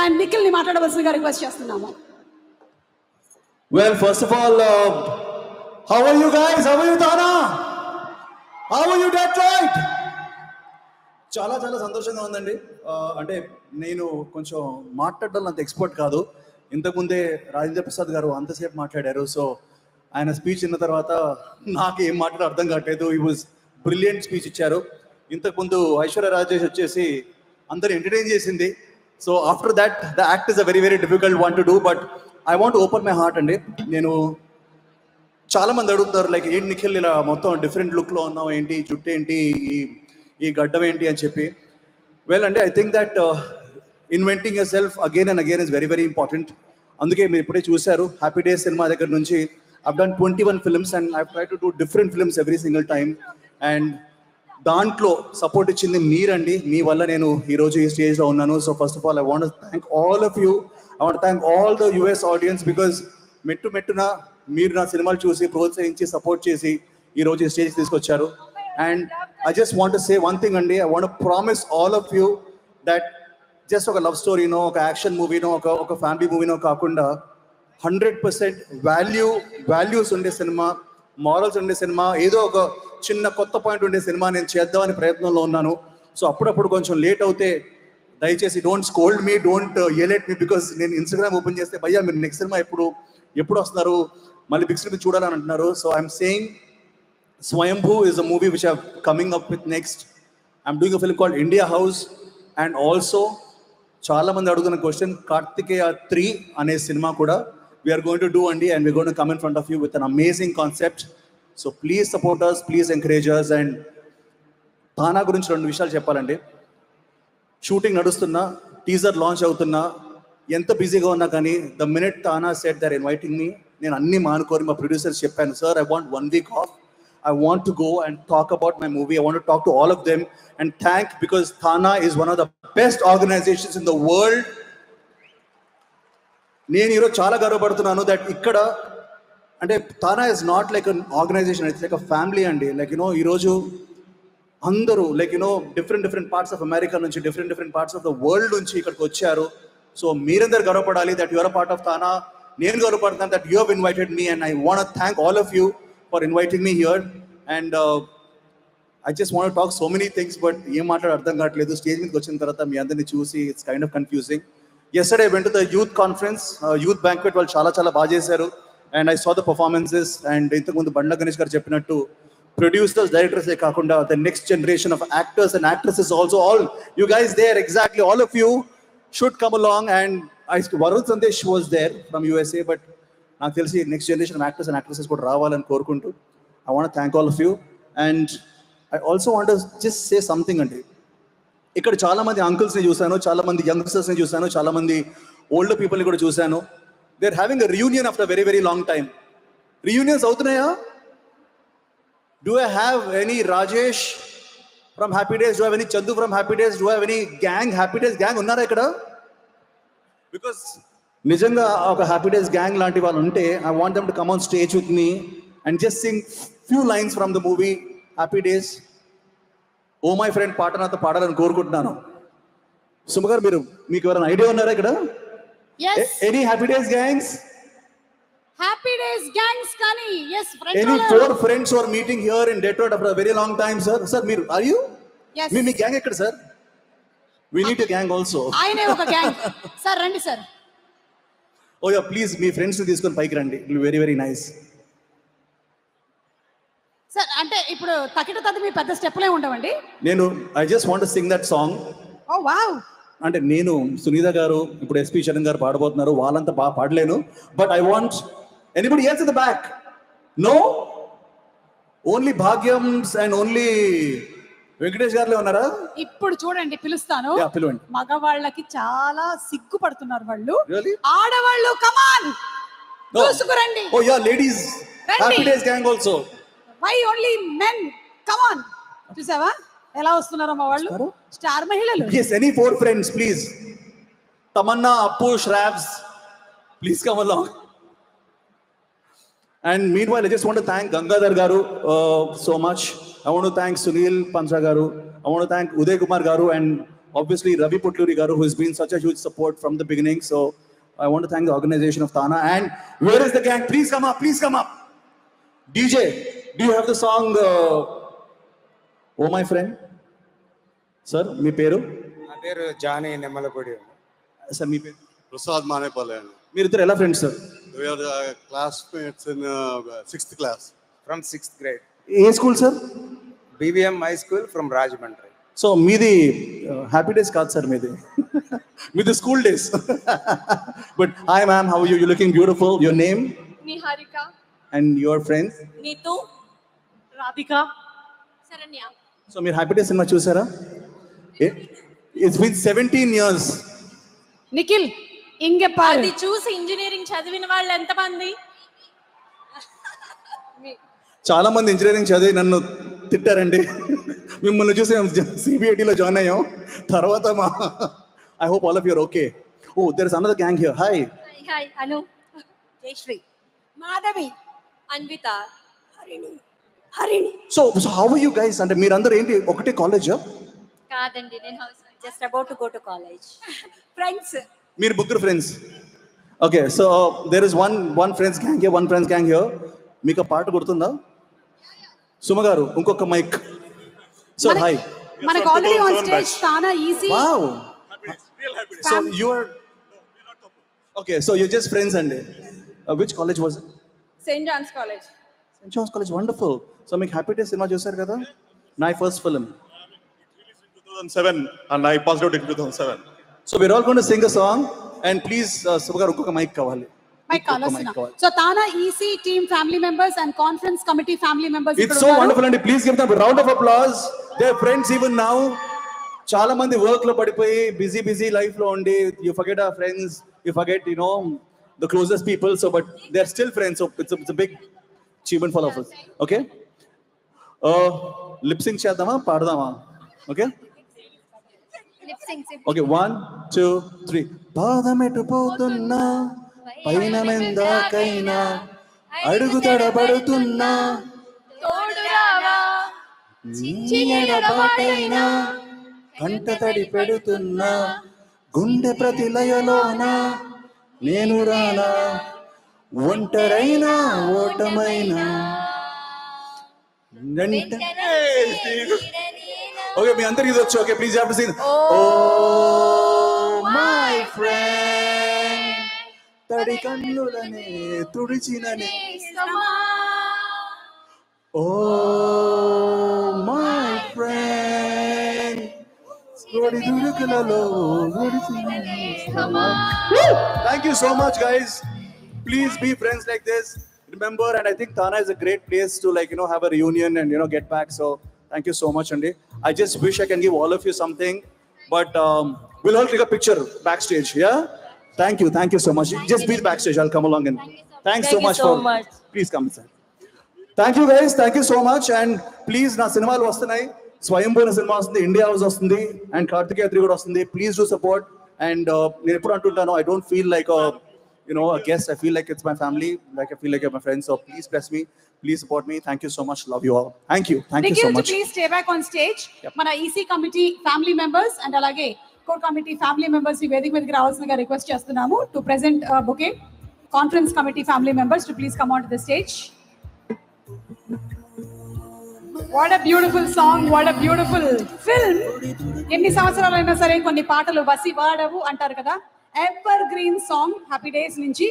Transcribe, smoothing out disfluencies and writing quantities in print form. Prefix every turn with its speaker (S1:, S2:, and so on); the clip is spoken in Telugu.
S1: అండ్ నిఖిల్ ని మాట్లాడవలసిందిగా రిక్వెస్ట్ చేస్తున్నాము.
S2: Well, first of all, how are you guys? How are you, Tana? How are you, Detroit? చాలా చాలా సంతోషంగా ఉందండి. అంటే నేను కొంచెం మాట్లాడడం అంత ఎక్స్పర్ట్ కాదు. ఇంతకుముందే రాజేంద్ర ప్రసాద్ గారు అంతసేపు మాట్లాడారు. సో ఆయన స్పీచ్ విన్న తర్వాత నాకు ఏం మాట్లాడో అర్థం కావట్లేదు. ఈ వాజ్ బ్రిలియంట్ స్పీచ్ ఇచ్చారు. ఇంతకుముందు ఐశ్వర్య రాజేష్ వచ్చేసి అందరు ఎంటర్టైన్ చేసింది. So after that the act is a very very difficult one to do, but I want open my heart అండి. నేను చాలా మంది అడుగుతారు లైక్ ఏంటి నిఖిల్ ఇలా మొత్తం డిఫరెంట్ లుక్లో ఉన్నావు, ఏంటి జుట్టు ఏంటి, ఈ గడ్డం ఏంటి అని చెప్పి. వెల్ అండి, I think that inventing your self again and again is very very important. అందుకే మీరు ఇప్పుడే చూశారు హ్యాపీ డేస్ సినిమా దగ్గర నుంచి I've done 21 films and I've tried to do different films every single time. And దాంట్లో సపోర్ట్ ఇచ్చింది మీరండి. మీ వల్ల నేను ఈరోజు ఈ స్టేజ్లో ఉన్నాను. So first of all I want thank all of you. I want thank all the US audience because మెట్టున మీరు నా సినిమాలు చూసి ప్రోత్సహించి సపోర్ట్ చేసి ఈరోజు ఈ స్టేజ్కి తీసుకొచ్చారు. And I just want say one thing అండి. I want promise all of you that just ఒక లవ్ స్టోరీనో, ఒక యాక్షన్ మూవీనో, ఒక ఫ్యామిలీ మూవీనో కాకుండా 100% వాల్యూస్ ఉండే సినిమా, మారల్స్ ఉండే సినిమా, ఏదో ఒక చిన్న కొత్త పాయింట్ ఉండే సినిమా నేను చేద్దామని ప్రయత్నంలో ఉన్నాను. సో అప్పుడప్పుడు కొంచెం లేట్ అవుతే దయచేసి don't scold me, don't elite me, because నేను ఇన్స్టాగ్రామ్ ఓపెన్ చేస్తే భయ్యా మీరు నెక్స్ట్ సినిమా ఎప్పుడు వస్తున్నారు, మళ్ళీ బిగ్ స్క్రీన్ చూడాలని అంటున్నారు. So I'm saying Swayambhu is a movie which I'm coming up with next. I'm doing a film called India House. And also చాలా మంది అడుగుతున్న క్వశ్చన్, కార్తికేయ 3 అనే సినిమా కూడా we are going to do అండి, and we're going to come in front of you with an amazing concept. So please support us, please encourage us. And తానా గురించి 2 విషయాలు చెప్పాలండి. షూటింగ్ నడుస్తున్నా, టీజర్ లాంచ్ అవుతున్నా, ఎంత బిజీగా ఉన్నా కానీ the minute TANA said they're inviting me, నేను అన్ని మానుకోరి మా ప్రొడ్యూసర్స్ చెప్పాను, sir I want 1 week off. I want to go and talk about my movie. I want to talk to all of them and thank, because Thana is one of the best organizations in the world. నేను ఈరోజు చాలా గర్వపడుతున్నాను దట్ ఇక్కడ అంటే TANA is not like an organization, it's like a family అండి. లైక్ యూనో ఈరోజు అందరూ like you know different parts of America నుంచి, different parts of the world నుంచి ఇక్కడికి వచ్చారు. సో మీరందరూ గర్వపడాలి that your a part of TANA. నేను గర్వపడుతున్నాను that you have invited me, and I want to thank all of you for inviting me here. And I just want to talk so many things, but ఏం మాట్లాడ అర్థం కావట్లేదు. స్టేజ్ మీదకి వచ్చిన తర్వాత మీ అందరినీ చూసి it's kind of confusing. Yesterday I went to the youth conference, youth banquet. వాళ్ళు చాలా బాగా చేశారు. And I saw the performances. And ఇంతకుముందు బండ్ల గణేష్ గారు చెప్పినట్టు ప్రొడ్యూసర్స్, డైరెక్టర్సే కాకుండా the next generation of actors and actresses also, all you guys there, exactly all of you should come along. And Varun Sandesh was there from USA, but నాకు తెలిసి next generation actors and actresses కూడా రావాలని కోరుకుంటూ I want thank all of you. And I also want just say something అండి. ఇక్కడ చాలామంది అంకుల్స్ని చూశాను, చాలామంది యంగ్స్టర్స్ని చూశాను, చాలామంది ఓల్డర్ పీపుల్ని కూడా చూశాను. They are having a reunion after very very long time. Reunions అవుతున్నాయా? Do I have any Rajesh from Happy Days? Do have any Chandu from Happy Days? Do have any gang, Happy Days gang ఉన్నారా ఇక్కడ? బికాస్ నిజంగా ఒక హ్యాపీ డేస్ గ్యాంగ్ లాంటి వాళ్ళు ఉంటే I want them to come on stage with me and just sing few lines from the movie Happy Days. Oh my friend పాట నాతో పాడాలని కోరుకుంటున్నాను. సుమ గారు, మీకు ఎవరైనా ఐడియా ఉన్నారా ఇక్కడ? Any happy days gangs?
S1: Happy days gangs కానీ yes,
S2: any 4 friends who are meeting here in Detroit after a very long time, sir మీరు are you?
S1: yes,
S2: మీ గ్యాంగ్ ఎక్కడ sir? we need a gang also.
S1: ఆయనే ఒక గ్యాంగ్. సార్ రండి సార్.
S2: ఓ యా, ప్లీజ్ మీ ఫ్రెండ్స్ తీసుకొని పైకి రండి. It very very nice.
S1: Sir అంటే ఇప్పుడు తకిట తదిమి పెద్ద స్టెప్లే ఉండవండి.
S2: I just want to sing that song.
S1: Oh wow.
S2: అంటే నేను, సునీత గారు, ఇప్పుడు ఎస్పి చరణ్ గారు పాడబోతున్నారు. వాళ్ళంతా బాగా పాడలేను, but I want anybody else in the back. No, only భాగ్యమ్స్ అండ్ ఓన్లీ వెంకటేష్ గారులే ఉన్నారా?
S1: ఇప్పుడు చూడండి, పిలుస్తాను.
S2: పిలవండి.
S1: మగవాళ్ళకి చాలా సిగ్గుపడుతున్నారు వాళ్ళు. ఆడవాళ్ళు కమాన్ చూసుకురండి.
S2: Oh yeah, ladies Happy Days gang also.
S1: Why only men? Come on. చూసావా ఎలా వస్తున్నారో మా వాళ్ళు, స్టార్ మహిళలు.
S2: yes, any 4 friends please. Tamanna, Appu, Shravs, please come along. And meanwhile I just want to thank Gangadhar garu so much. I want to thank Sunil Pancha garu. I want to thank Uday Kumar garu and obviously Ravi Putluri garu, who has been such a huge support from the beginning. So I want to thank the organization of Tana. And where is the gang? Please come up, please come up. DJ, do you have the song Oh My Friend? Sir, మీ పేరు?
S3: నా పేరు జానీ నెమ్మలపూడి.
S2: సార్ మీ పేరు?
S4: ప్రసాద్ మానేపల్లి అండి.
S2: మీరిద్దరు ఎలా friends sir?
S4: We are classmates in 6th class.
S3: From 6th grade.
S2: ఏ school sir?
S3: BVM high school from Rajahmundry.
S2: So మీది హ్యాపీ డేస్ కాదు సార్, మీది మీది school days. But hi ma'am, how you looking beautiful. Your name?
S5: Niharika.
S2: And your friends?
S5: Neetu, Radhika, Saranya.
S2: So మీరు హ్యాపీ డేస్ సినిమా చూసారా? It's been 17 years.
S1: నిఖిల్ ఇంగే పారు.
S5: అది చూసి ఇంజనీరింగ్ చదివిన వాళ్ళు ఎంతమంది?
S2: చాలా మంది ఇంజనీరింగ్ చదివి నన్ను తిట్టారండి. మిమ్మల్ని చూసి సిబిఐటీలో జాయిన్ అయ్యాం. తర్వాత మా I hope all of your okay. Oh there is another gang here. Hi.
S5: Hi Anu, Jayashree, Madhavi, Anvitha, Harini.
S2: So how are you guys? అంటే మీరందరూ ఏంటి ఒకటే కాలేజా?
S5: కాదండి, నేను house just about to go to college. Friends.
S2: మీరు ముగ్గురు friends. Okay, so there is one friends gang here, one friends gang here. మీకు ఆ పాట గుర్తుందా? సుమ గారు ఇంకొక మైక్. So hi.
S1: మనకు already on stage TANA EC.
S2: Wow. So you are okay, so you just friends అండి. Which college was it?
S5: Saint John's College.
S2: Saint John's College. Wonderful. So మీకు హ్యాపీ డే సినిమా చూసారు కదా? My first film.
S4: 2007 and I passed out in 2007.
S2: So we're all going to sing a song and please Suma గారు ఇంకొక మైక్ కావాలి.
S1: మైక్ కావాల్సిన. So TANA EC team family members and conference committee family members.
S2: It's so wonderful and please give them a round of applause. They're friends even now. చాలా మంది వర్క్ లో పడిపోయి బిజీ లైఫ్ లో ఉండి you forget our friends, you forget the closest people, so but they're still friends, so it's a big achievement for all of us. Okay, lip sync చేద్దామా పాడదామా? Okay, okay 1 2 3. పాదమెటు పోతున్నా పైన మెందాకైనా అడుగు తడబడుతున్నా
S5: తోడురావా
S2: చీయడబాటైనా కంట తడి పెడుతున్నా గుండె ప్రతి లయలోనా నేను రానా ఒంటరైనా ఓటమైనా. ఓకే, మీ అందరికి ఇది వచ్చు. Okay, please have to sing. Oh my friend, తడి కన్నులనే తుడిచిననే. ఓ మై ఫ్రెండ్, ఒడి దుడుకులలో ఒడిచిననే. Thank you so much guys. Please be friends like this. Remember, and I think Tana is a great place to have a reunion and get back. So thank you so much, Andy. I just wish I can give all of you something, but we'll all take a picture backstage. Yeah, thank you so much. Just be backstage. I'll come along and thanks so much. Please come inside. Thank you guys, thank you so much. And please na cinemalu vastunayi, స్వయంభూన సినిమా వస్తుంది, ఇండియా హౌస్ వస్తుంది, అండ్ కార్తికేయ 3 కూడా వస్తుంది. Please do support. అండ్ నేను ఎప్పుడు అంటుంటాను, I don't feel like a guest. I feel like it's my family, like I feel like you're my friends. So please bless me, please support me. Thank you so much, love you all. Thank you so much.
S1: Please stay back on stage. మన EC committee family members and అలాగే కోర్ కమిటీ ఫ్యామిలీ మెంబర్స్ ఈ వేదిక మీదకి రావాల్సిందిగా రిక్వెస్ట్ చేస్తున్నాము to present bouquet. Conference committee family members to please come on to the stage. What a beautiful song, what a beautiful film. ఎన్ని సంవత్సరాలైనా సరే కొన్ని పాటలు బసి వాడవు అంటారు కదా. Ever green song happy days నుంచి.